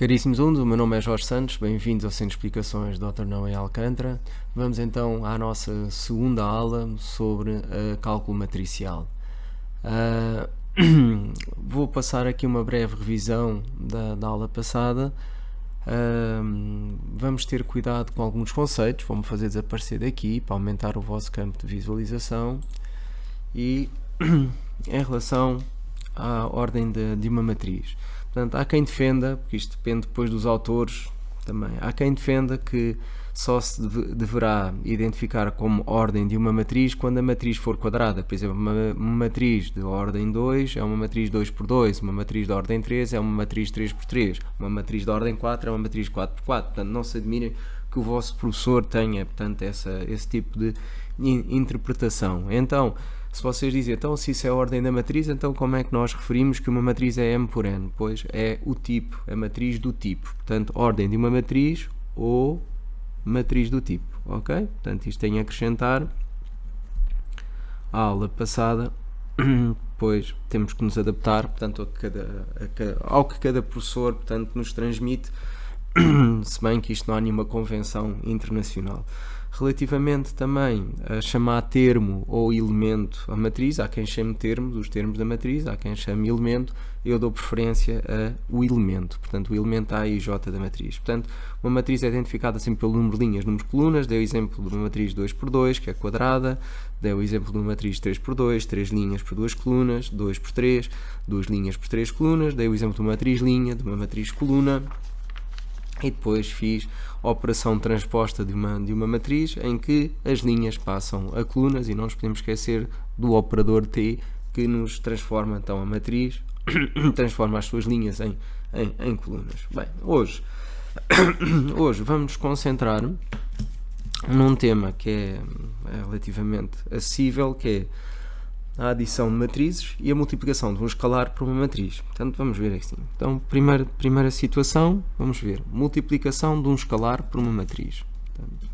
Caríssimos alunos, o meu nome é Jorge Santos, bem-vindos ao Centro de Explicações Dr. Não em Alcântara. Vamos então à nossa segunda aula sobre cálculo matricial. Vou passar aqui uma breve revisão da aula passada. Vamos ter cuidado com alguns conceitos, vou-me fazer desaparecer daqui para aumentar o vosso campo de visualização. E em relação à ordem de uma matriz, portanto, há quem defenda, porque isto depende depois dos autores também, há quem defenda que só se deverá identificar como ordem de uma matriz quando a matriz for quadrada. Por exemplo, uma matriz de ordem 2 é uma matriz 2x2, uma matriz de ordem 3 é uma matriz 3x3, uma matriz de ordem 4 é uma matriz 4x4. Portanto, não se admirem que o vosso professor tenha, portanto, esse tipo de interpretação. Então, se vocês dizem, então se isso é a ordem da matriz, então como é que nós referimos que uma matriz é M por N? Pois é o tipo, a matriz do tipo. Portanto, ordem de uma matriz ou matriz do tipo, ok? Portanto, isto tem a acrescentar à aula passada, pois temos que nos adaptar, portanto, ao que cada professor, portanto, nos transmite, se bem que isto não há nenhuma convenção internacional. Relativamente também a chamar termo ou elemento a matriz, há quem chame termos, os termos da matriz, há quem chame elemento, eu dou preferência ao elemento, portanto o elemento A e J da matriz. Portanto, uma matriz é identificada sempre pelo número de linhas, número de colunas, dei o exemplo de uma matriz 2x2, que é quadrada, dei o exemplo de uma matriz 3x2, 3 linhas por 2 colunas, 2x3, 2 linhas por 3 colunas, dei o exemplo de uma matriz linha, de uma matriz coluna, e depois fiz a operação transposta de uma matriz em que as linhas passam a colunas e não nos podemos esquecer do operador T que nos transforma então a matriz, transforma as suas linhas em colunas. Bem, hoje vamos nos concentrar num tema que é relativamente acessível, que é a adição de matrizes e a multiplicação de um escalar por uma matriz. Portanto, vamos ver assim. Então, primeira situação, vamos ver. Multiplicação de um escalar por uma matriz. Portanto,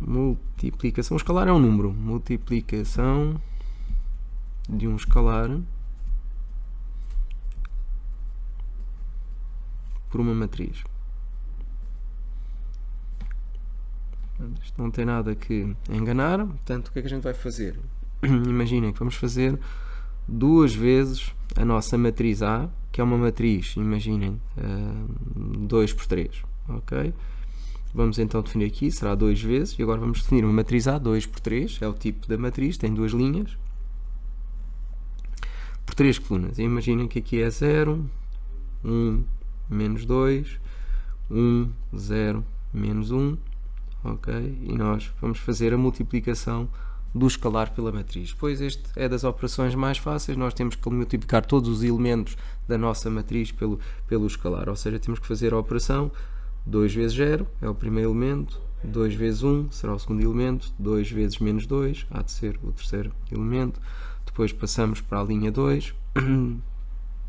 multiplicação. Um escalar é um número. Multiplicação de um escalar por uma matriz. Isto não tem nada que enganar, portanto, o que é que a gente vai fazer? Imaginem que vamos fazer duas vezes a nossa matriz A, que é uma matriz, imaginem, 2x3, ok? Vamos então definir aqui, será 2 vezes, e agora vamos definir uma matriz A, 2x3, é o tipo da matriz, tem duas linhas, por 3 colunas. E imaginem que aqui é 0, 1, menos 2, 1, 0, menos 1, ok? E nós vamos fazer a multiplicação do escalar pela matriz. Pois este é das operações mais fáceis, nós temos que multiplicar todos os elementos da nossa matriz pelo escalar, ou seja, temos que fazer a operação 2 vezes 0 é o primeiro elemento, 2 vezes 1 será o segundo elemento, 2 vezes menos 2 há de ser o terceiro elemento, depois passamos para a linha 2,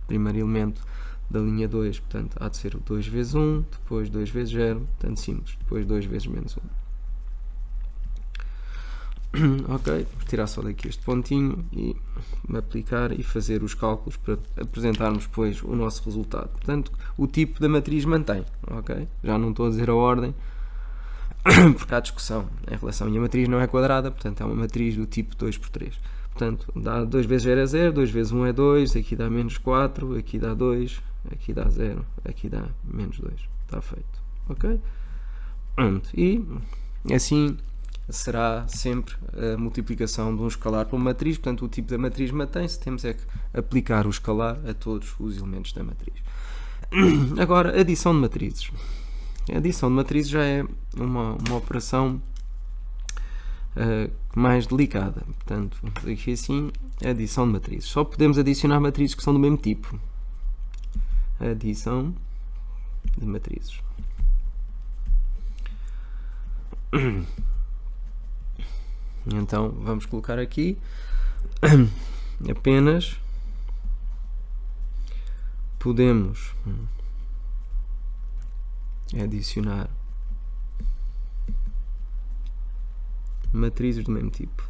primeiro elemento da linha 2, portanto, há de ser 2 vezes 1, depois 2 vezes 0, portanto simples, depois 2 vezes menos 1. Ok, vou tirar só daqui este pontinho e aplicar e fazer os cálculos para apresentarmos depois o nosso resultado. Portanto, o tipo da matriz mantém, ok? Já não estou a dizer a ordem, porque há discussão em relação, e a matriz não é quadrada, portanto é uma matriz do tipo 2x3. Portanto, dá 2 vezes 0 é 0, 2 vezes 1 é 2, aqui dá menos 4, aqui dá 2, aqui dá 0, aqui dá menos 2. Está feito. Ok? Pronto. E assim será sempre a multiplicação de um escalar por uma matriz. Portanto, o tipo da matriz mantém-se. Temos é que aplicar o escalar a todos os elementos da matriz. Agora, adição de matrizes. A adição de matrizes já é uma operação mais delicada. Portanto, vamos aqui assim, adição de matrizes. Só podemos adicionar matrizes que são do mesmo tipo. Adição de matrizes. Então, vamos colocar aqui apenas podemos adicionar matrizes do mesmo tipo.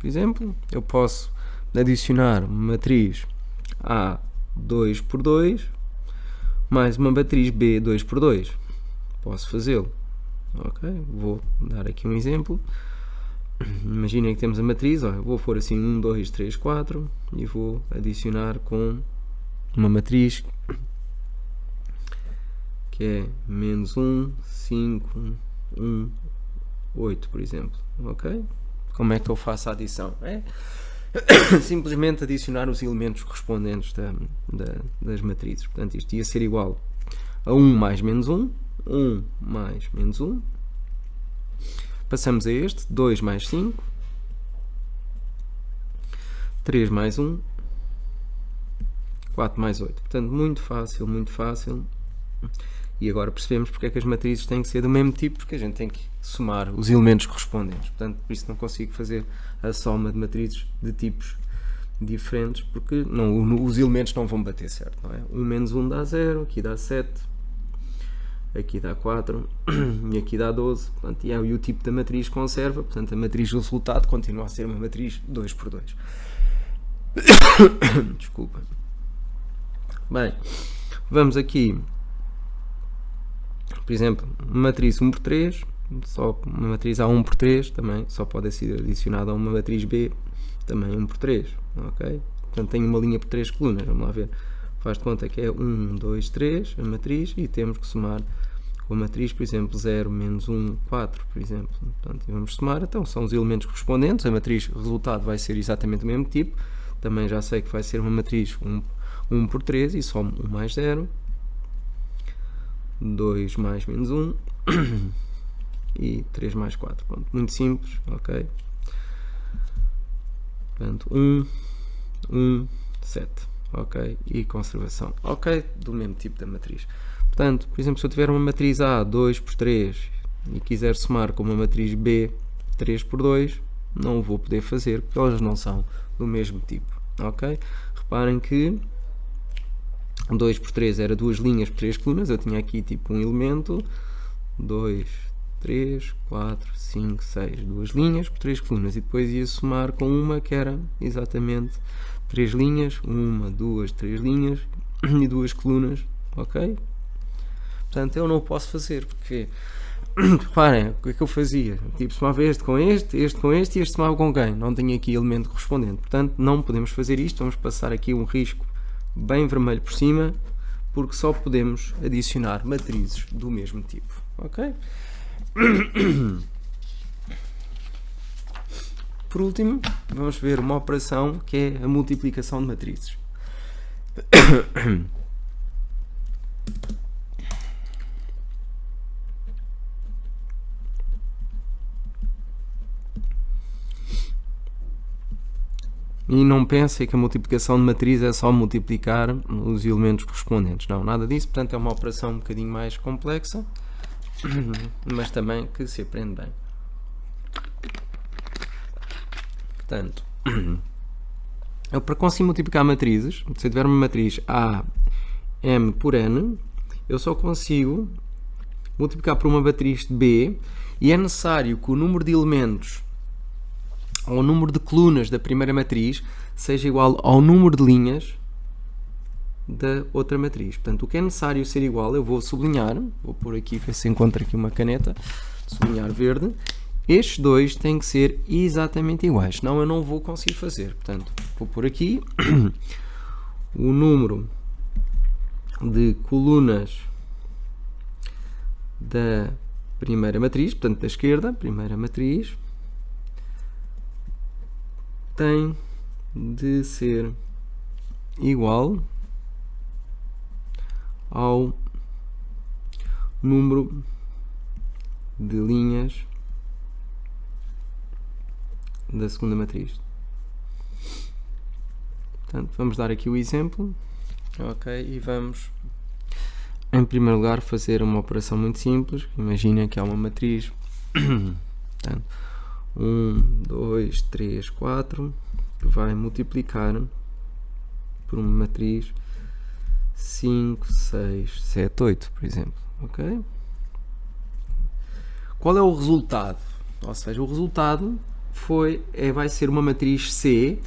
por exemplo, eu posso adicionar uma matriz A 2 por 2 mais uma matriz B 2 por 2. Posso fazê-lo. Ok? Vou dar aqui um exemplo. Imaginem que temos a matriz, ó, eu vou pôr assim 1, 2, 3, 4 e vou adicionar com uma matriz que é menos 1, 5, 1, 8, por exemplo. Ok? Como é que eu faço a adição? É simplesmente adicionar os elementos correspondentes das matrizes. Portanto, isto ia ser igual a 1 mais menos 1, 1 mais menos 1. Passamos a este, 2 mais 5, 3 mais 1, 4 mais 8. Portanto, muito fácil, muito fácil. E agora percebemos porque é que as matrizes têm que ser do mesmo tipo, porque a gente tem que somar os elementos correspondentes. Portanto, por isso não consigo fazer a soma de matrizes de tipos diferentes, porque os elementos não vão bater certo, não é? 1 menos 1 dá 0, aqui dá 7, aqui dá 4 e aqui dá 12. Portanto, e o tipo da matriz conserva, portanto a matriz do resultado continua a ser uma matriz 2 por 2. Desculpa. Bem, vamos aqui, por exemplo, uma matriz 1 por 3, só uma matriz A1 por 3 também só pode ser adicionada a uma matriz B, também 1 por 3, ok? Portanto tem uma linha por 3 colunas, vamos lá ver. Faz de conta que é 1, 2, 3 a matriz e temos que somar com a matriz, por exemplo, 0, menos 1, 4, por exemplo. Portanto, vamos somar, então são os elementos correspondentes, a matriz resultado vai ser exatamente o mesmo tipo, também já sei que vai ser uma matriz 1 por 3 e somo 1 mais 0, 2 mais menos 1 e 3 mais 4. Pronto, muito simples, ok? Portanto, 1, 1, 7, ok? E conservação, ok? Do mesmo tipo da matriz. Portanto, por exemplo, se eu tiver uma matriz A 2 por 3 e quiser somar com uma matriz B 3 por 2, não vou poder fazer, porque elas não são do mesmo tipo, ok? Reparem que 2 por 3 era 2 linhas por 3 colunas, eu tinha aqui tipo um elemento, 2, 3, 4, 5, 6, 2 linhas por 3 colunas, e depois ia somar com uma que era exatamente 3 linhas, 1, 2, 3 linhas e 2 colunas, ok? Portanto, eu não posso fazer, porque reparem, o que é que eu fazia? Tipo, somava este com este, este com este e este somava com quem? Não tenho aqui elemento correspondente, portanto não podemos fazer isto, vamos passar aqui um risco bem vermelho por cima, porque só podemos adicionar matrizes do mesmo tipo, ok? Por último, vamos ver uma operação que é a multiplicação de matrizes. E não pensem que a multiplicação de matriz é só multiplicar os elementos correspondentes. Não, nada disso. Portanto, é uma operação um bocadinho mais complexa, mas também que se aprende bem. Portanto, eu para conseguir multiplicar matrizes, se eu tiver uma matriz A, M por N, eu só consigo multiplicar por uma matriz de B e é necessário que o número de elementos ou o número de colunas da primeira matriz seja igual ao número de linhas da outra matriz. Portanto, o que é necessário ser igual, eu vou sublinhar, vou pôr aqui, ver se encontro aqui uma caneta, sublinhar verde, estes dois têm que ser exatamente iguais, senão eu não vou conseguir fazer. Portanto, vou pôr aqui o número de colunas da primeira matriz, portanto da esquerda, primeira matriz, tem de ser igual ao número de linhas da segunda matriz. Portanto, vamos dar aqui o exemplo, ok, e vamos em primeiro lugar fazer uma operação muito simples. Imaginem que há uma matriz, portanto, 1, 2, 3, 4, que vai multiplicar por uma matriz 5, 6, 7, 8, por exemplo, ok? Qual é o resultado? Ou seja, o resultado vai ser uma matriz C,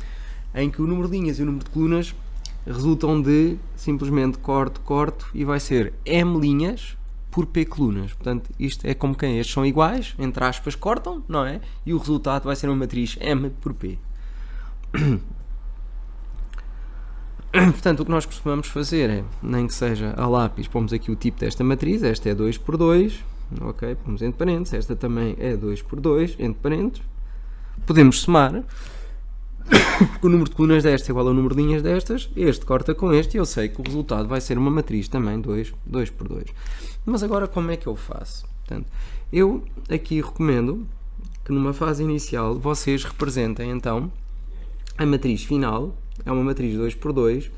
em que o número de linhas e o número de colunas resultam de simplesmente corto e vai ser M linhas por P colunas. Portanto, isto é como quem estes são iguais, entre aspas, cortam, não é? E o resultado vai ser uma matriz M por P. Portanto, o que nós costumamos fazer é, nem que seja a lápis, pomos aqui o tipo desta matriz, esta é 2 por 2, ok? Pomos entre parênteses, esta também é 2 por 2, entre parênteses. Podemos somar, porque o número de colunas desta é igual ao número de linhas destas, este corta com este e eu sei que o resultado vai ser uma matriz também 2 por 2. Mas agora como é que eu faço? Portanto, eu aqui recomendo que numa fase inicial vocês representem então a matriz final, é uma matriz 2 por 2,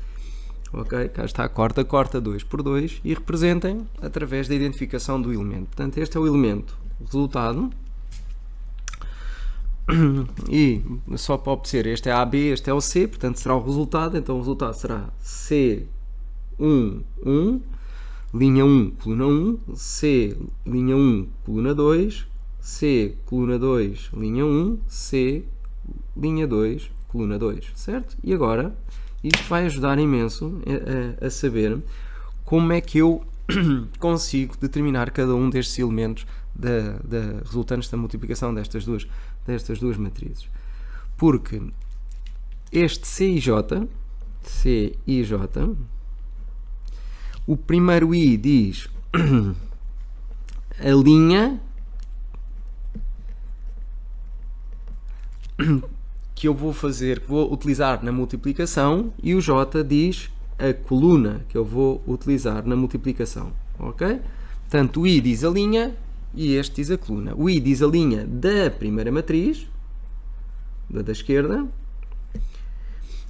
ok? Cá está, corta 2 por 2 e representem através da identificação do elemento. Portanto, este é o elemento resultado. E só para obter, este é AB, este é o C, portanto será o resultado, então o resultado será C1, 1, linha 1, coluna 1, C, linha 1, coluna 2, C, coluna 2, linha 1, C, linha 2, coluna 2, certo? E agora, isto vai ajudar imenso a saber como é que eu consigo determinar cada um destes elementos resultantes da multiplicação destas duas matrizes. Porque este C e J, o primeiro I diz a linha que eu vou utilizar na multiplicação e o J diz a coluna que eu vou utilizar na multiplicação, ok? Portanto, o I diz a linha e este diz a coluna. O I diz a linha da primeira matriz, da esquerda,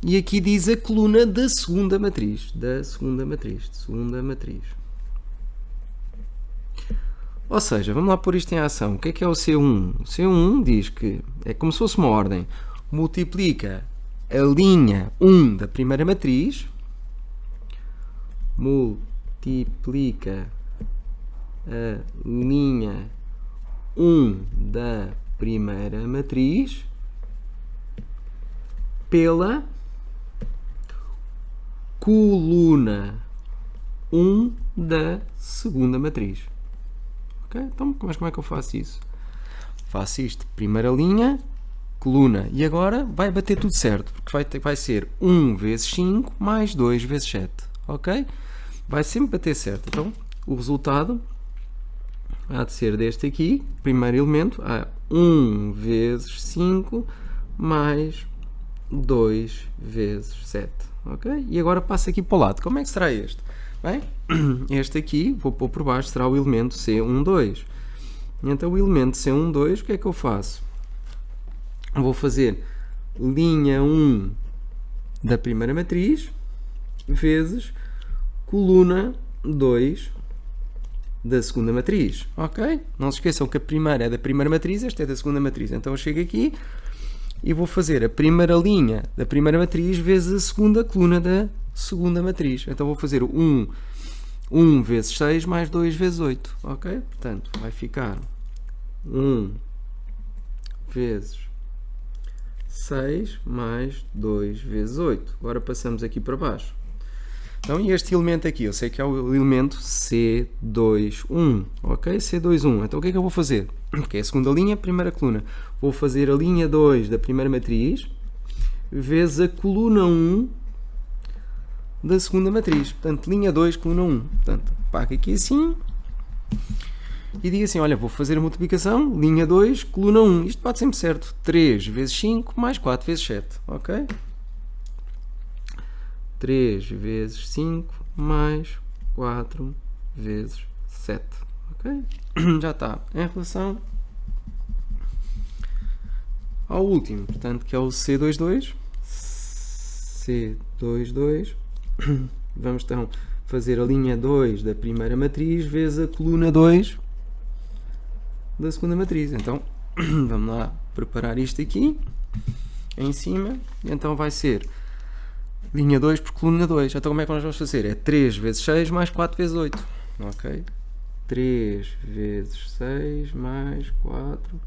e aqui diz a coluna da segunda matriz, Ou seja, vamos lá pôr isto em ação. O que é o C1? O C1 diz que é como se fosse uma ordem. Multiplica a linha 1 da primeira matriz, multiplica a linha 1 da primeira matriz pela coluna 1 da segunda matriz. Ok? Então, como é que eu faço isso? Faço isto, primeira linha, coluna, e agora vai bater tudo certo, porque vai ser 1 vezes 5 mais 2 vezes 7, ok? Vai sempre bater certo. Então, o resultado há de ser deste aqui, primeiro elemento, 1 vezes 5 mais 2 vezes 7, ok? E agora passa aqui para o lado. Como é que será este? Bem, este aqui, vou pôr por baixo, será o elemento C12. Então, o elemento C12, o que é que eu faço? Vou fazer linha 1 da primeira matriz vezes coluna 2 da segunda matriz, ok? Não se esqueçam que a primeira é da primeira matriz, esta é da segunda matriz. Então eu chego aqui e vou fazer a primeira linha da primeira matriz vezes a segunda coluna da segunda matriz. Então vou fazer 1 vezes 6 mais 2 vezes 8, ok? Portanto, vai ficar 1 vezes 6 mais 2 vezes 8. Agora passamos aqui para baixo. Então, e este elemento aqui? Eu sei que é o elemento C21, ok? C21. Então, o que é que eu vou fazer? Porque é a segunda linha, primeira coluna. Vou fazer a linha 2 da primeira matriz vezes a coluna 1 da segunda matriz. Portanto, linha 2, coluna 1. Portanto, pago aqui assim e digo assim, olha, vou fazer a multiplicação, linha 2, coluna 1. Isto bate sempre certo. 3 vezes 5 mais 4 vezes 7, ok? 3 vezes 5 mais 4 vezes 7, ok? Já está. Em relação ao último, portanto, que é o C22, vamos então fazer a linha 2 da primeira matriz vezes a coluna 2 da segunda matriz. Então, vamos lá preparar isto aqui em cima. Então vai ser linha 2 por coluna 2. Então como é que nós vamos fazer? É 3 vezes 6 mais 4 vezes 8. Ok? 3 vezes 6 mais 4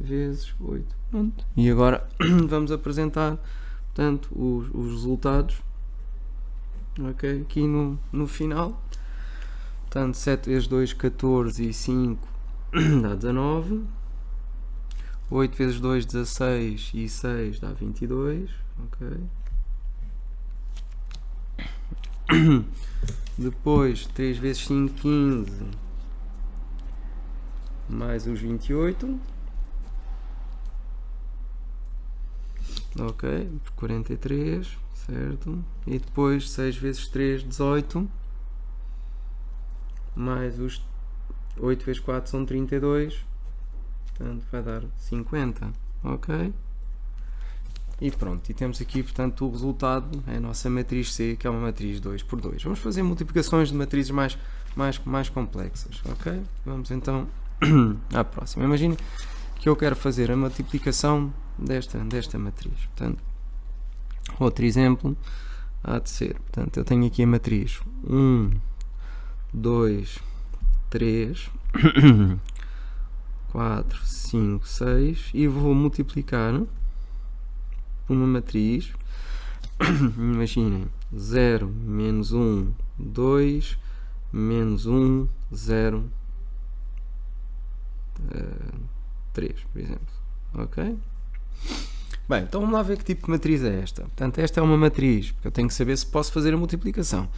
vezes 8. Pronto. E agora vamos apresentar, portanto, os resultados, ok, aqui no final. Portanto, 7 vezes 2, 14 e 5 dá 19. 8 vezes 2, 16 e 6 dá 22. Ok. Depois 3 vezes 5, 15, mais os 28. Ok, 43, certo. E depois 6 vezes 3, 18, mais os 8 vezes 4 são 32, portanto vai dar 50, ok? E pronto, e temos aqui, portanto, o resultado, é a nossa matriz C, que é uma matriz 2x2. Vamos fazer multiplicações de matrizes mais complexas, ok? Vamos então à próxima. Imagine que eu quero fazer a multiplicação desta matriz. Portanto, outro exemplo há de ser, portanto, eu tenho aqui a matriz 1, 2, 3, 4, 5, 6 e vou multiplicar uma matriz, imaginem, 0, menos 1, 2, menos 1, 0, 3, por exemplo. Ok? Bem, então vamos lá ver que tipo de matriz é esta. Portanto, esta é uma matriz, porque eu tenho que saber se posso fazer a multiplicação.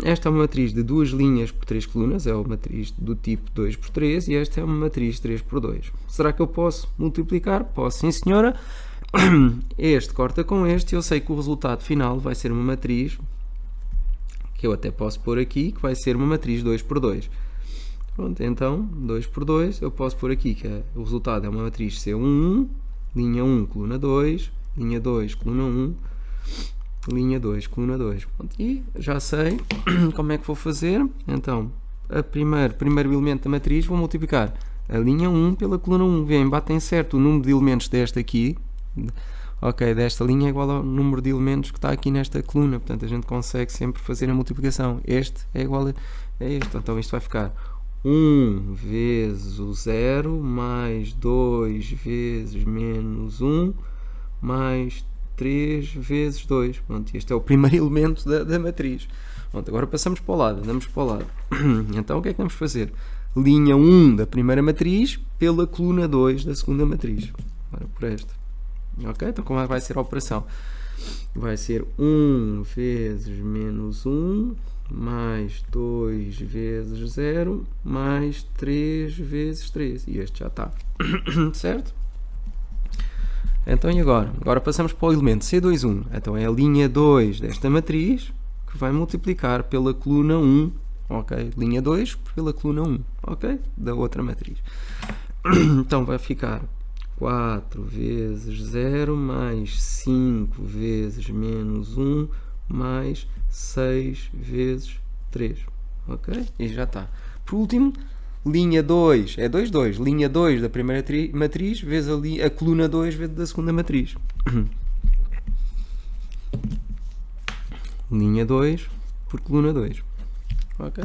Esta é uma matriz de 2 linhas por 3 colunas, é uma matriz do tipo 2x3 e esta é uma matriz 3x2. Será que eu posso multiplicar? Posso, sim senhora. Este corta com este e eu sei que o resultado final vai ser uma matriz, que eu até posso pôr aqui, que vai ser uma matriz 2x2. Pronto, então 2x2 eu posso pôr aqui que o resultado é uma matriz C1, linha 1, coluna 2, linha 2, coluna 1, linha 2, coluna 2. Pronto, e já sei como é que vou fazer. Então, primeiro elemento da matriz vou multiplicar a linha 1 pela coluna 1. Vêem, batem certo o número de elementos desta aqui. Ok, desta linha é igual ao número de elementos que está aqui nesta coluna. Portanto, a gente consegue sempre fazer a multiplicação. Este é igual a este. Então, isto vai ficar 1 vezes o 0 mais 2 vezes menos 1 mais 3 vezes 2. Pronto, este é o primeiro elemento da matriz. Pronto, agora passamos para o lado, andamos para o lado. Então o que é que vamos fazer? Linha 1 da primeira matriz pela coluna 2 da segunda matriz. Agora por esta. Ok? Então como é que vai ser a operação? Vai ser 1 vezes menos 1 mais 2 vezes 0 mais 3 vezes 3. E este já está. Certo? Então e agora? Agora passamos para o elemento C21. Então é a linha 2 desta matriz que vai multiplicar pela coluna 1. Ok? Linha 2 pela coluna 1. Ok? Da outra matriz. Então vai ficar 4 vezes 0 mais 5 vezes menos 1 mais 6 vezes 3. Ok? E já está. Por último, linha 2 é 2, 2. Linha 2 da primeira matriz vezes a coluna 2 vezes da segunda matriz. Linha 2 por coluna 2. Ok?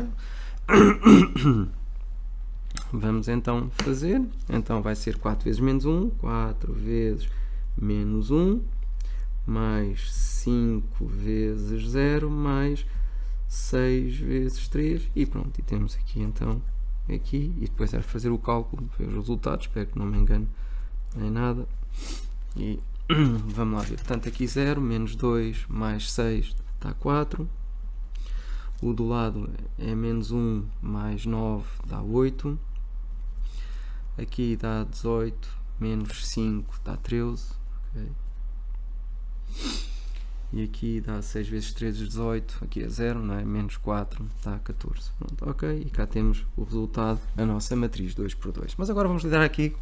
Vamos então fazer. Então vai ser 4 vezes menos 1. 4 vezes menos 1 mais 5 vezes 0 mais 6 vezes 3 e pronto, e temos aqui então aqui, e depois é fazer o cálculo, ver os resultados, espero que não me engane em nada e vamos lá ver, portanto aqui 0, menos 2 mais 6 dá 4, o do lado é menos 1 mais 9 dá 8, aqui dá 18 menos 5 dá 13, ok? E aqui dá 6 vezes 3, 18, aqui é 0, não é? Menos 4 dá 14. Pronto, ok, e cá temos o resultado, a nossa matriz 2x2. Mas agora vamos lidar aqui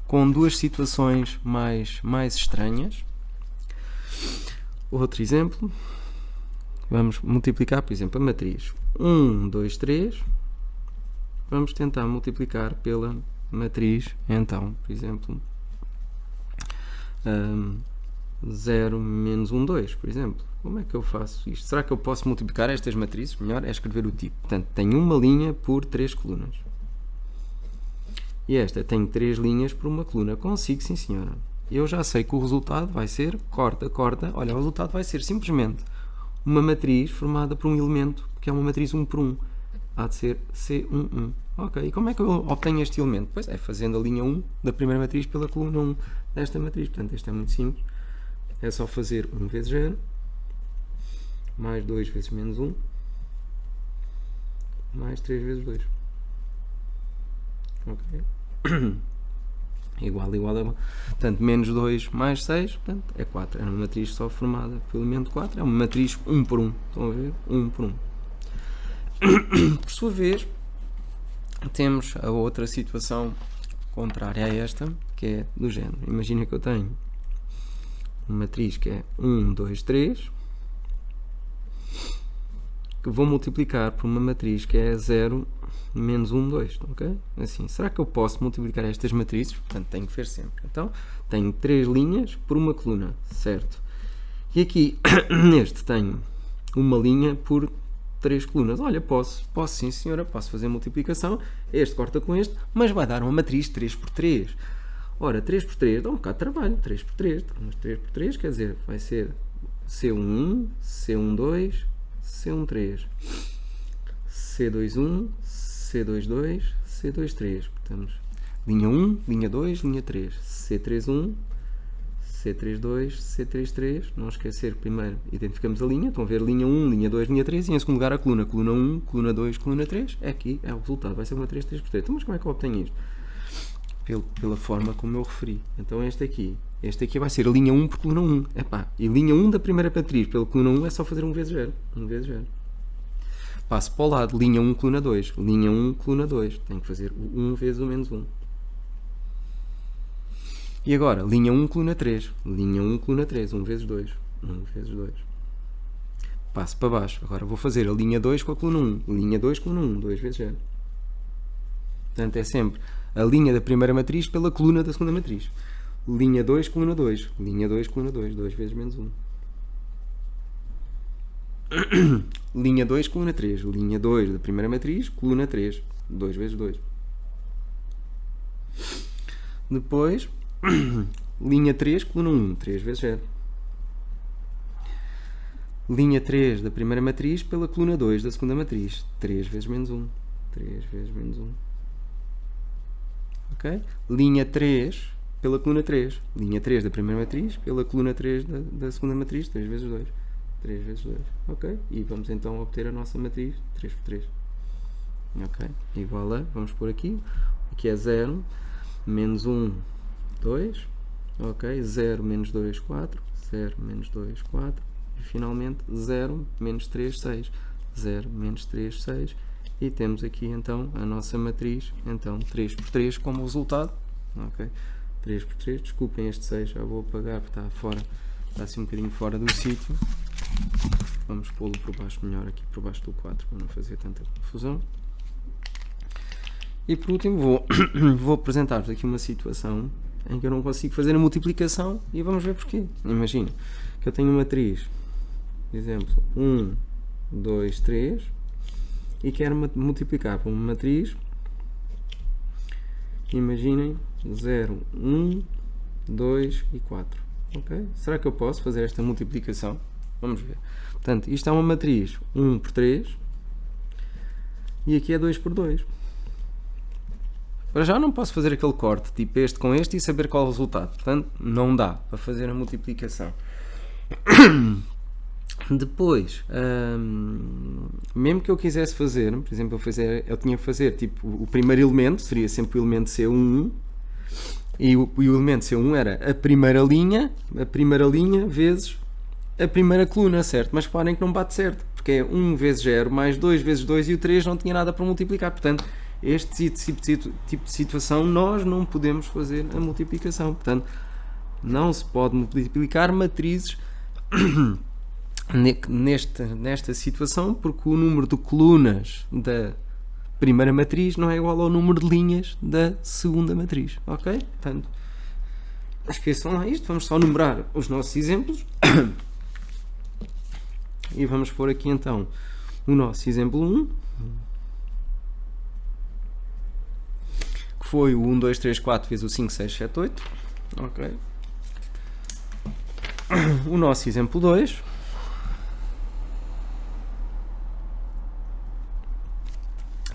com duas situações mais estranhas. Outro exemplo, vamos multiplicar, por exemplo, a matriz 1, 2, 3. Vamos tentar multiplicar pela matriz, então, por exemplo, 0 menos 1, 2, por exemplo. Como é que eu faço isto? Será que eu posso multiplicar estas matrizes? Melhor é escrever o tipo. Portanto, tenho uma linha por 3 colunas. E esta tem 3 linhas por uma coluna. Consigo, sim senhora. Eu já sei que o resultado vai ser, corta, olha, o resultado vai ser simplesmente uma matriz formada por um elemento, que é uma matriz 1 por 1. Há de ser C11. Ok, e como é que eu obtenho este elemento? Pois é, fazendo a linha 1 da primeira matriz pela coluna 1 desta matriz. Portanto, isto é muito simples. É só fazer 1 vezes 0, mais 2 vezes menos 1, mais 3 vezes 2. Ok? Igual. Portanto, menos 2 mais 6, portanto, é 4. É uma matriz só formada pelo elemento 4. É uma matriz 1 por 1. Estão a ver? 1 por 1. Por sua vez, temos a outra situação contrária a esta, que é do género. Imagina que eu tenho uma matriz que é 1, 2, 3, que vou multiplicar por uma matriz que é 0, menos 1, 2, ok? Assim, será que eu posso multiplicar estas matrizes? Portanto, tenho que ver sempre. Então, tenho 3 linhas por uma coluna, certo? E aqui, neste, tenho uma linha por 3 colunas. Olha, posso sim senhora, posso fazer multiplicação, este corta com este, mas vai dar uma matriz 3 por 3. Ora, 3 por 3 dá um bocado de trabalho, 3 por 3, mas 3 por 3 quer dizer, vai ser C11, C12, C13, C21, C22, C23. Portanto, linha 1, linha 2, linha 3, C31, C32, C33. Não esquecer que primeiro identificamos a linha. Estão a ver linha 1, linha 2, linha 3 e em segundo lugar a coluna. Coluna 1, coluna 2, coluna 3. Aqui é o resultado. Vai ser uma 3, 3 por 3. Então, mas como é que eu obtenho isto? Pela forma como eu referi. Então este aqui vai ser a linha 1 por coluna 1. Epá, e linha 1 da primeira matriz pela coluna 1 é só fazer 1 vezes 0. 1 vezes 0. Passo para o lado, linha 1, coluna 2. Linha 1, coluna 2. Tenho que fazer 1 vezes o menos 1. E agora, linha 1, coluna 3. Linha 1, coluna 3. 1 vezes 2. 1 vezes 2. Passo para baixo. Agora vou fazer a linha 2 com a coluna 1. Linha 2, coluna 1. 2 vezes 0. Portanto, é sempre a linha da primeira matriz pela coluna da segunda matriz. Linha 2, coluna 2. Linha 2, coluna 2. 2 vezes menos 1. Linha 2, coluna 3. Linha 2 da primeira matriz, coluna 3. 2 vezes 2. Depois, linha 3, coluna 1. 3 vezes 0. Linha 3 da primeira matriz pela coluna 2 da segunda matriz. 3 vezes menos 1. 3 vezes menos 1. Ok? Linha 3 pela coluna 3. Linha 3 da primeira matriz pela coluna 3 da segunda matriz. 3 vezes 2. 3 vezes 2. Ok? E vamos então obter a nossa matriz 3 por 3. Ok? Igual a, vamos pôr aqui. Aqui é 0. Menos 1, 2. Ok? 0 menos 2, 4. 0 menos 2, 4. E finalmente 0 menos 3, 6. 0 menos 3, 6. E temos aqui então a nossa matriz, então 3 por 3 como resultado. Ok? 3 por 3, desculpem este 6, já vou apagar porque está fora, está assim um bocadinho fora do sítio. Vamos pô-lo por baixo melhor, aqui por baixo do 4 para não fazer tanta confusão. E por último vou apresentar-vos aqui uma situação em que eu não consigo fazer a multiplicação e vamos ver porquê. Imagina que eu tenho uma matriz, por exemplo, 1, 2, 3 e quero multiplicar por uma matriz, imaginem, 0, 1, 2 e 4. Okay? Será que eu posso fazer esta multiplicação? Vamos ver. Portanto, isto é uma matriz 1 por 3 e aqui é 2 por 2. Para já não posso fazer aquele corte, tipo este com este e saber qual é o resultado. Portanto, não dá para fazer a multiplicação. Depois, mesmo que eu quisesse fazer, por exemplo, eu tinha que fazer, tipo, o primeiro elemento seria sempre o elemento C1 e o elemento C1 era a primeira linha vezes a primeira coluna, certo? Mas reparem que não bate certo, porque é 1 vezes 0 mais 2 vezes 2 e o 3 não tinha nada para multiplicar. Portanto, este tipo de situação nós não podemos fazer a multiplicação. Portanto, não se pode multiplicar matrizes nesta situação, porque o número de colunas da primeira matriz não é igual ao número de linhas da segunda matriz. Ok? Portanto, esqueçam lá isto. Vamos só numerar os nossos exemplos. E vamos pôr aqui então o nosso exemplo 1, que que foi o 1, 2, 3, 4 vezes o 5, 6, 7, 8. Ok. O nosso exemplo 2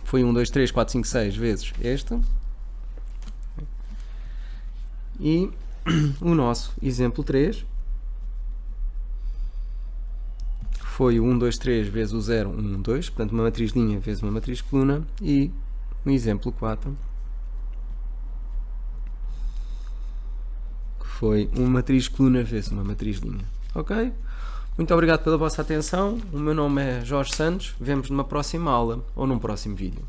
foi 1, 2, 3, 4, 5, 6 vezes este. E o nosso exemplo 3 foi o 1, 2, 3 vezes o 0, 1, 2, portanto uma matriz linha vezes uma matriz coluna, e o exemplo 4 que foi uma matriz coluna vezes uma matriz linha. Ok? Muito obrigado pela vossa atenção, o meu nome é Jorge Santos, vemos numa próxima aula ou num próximo vídeo.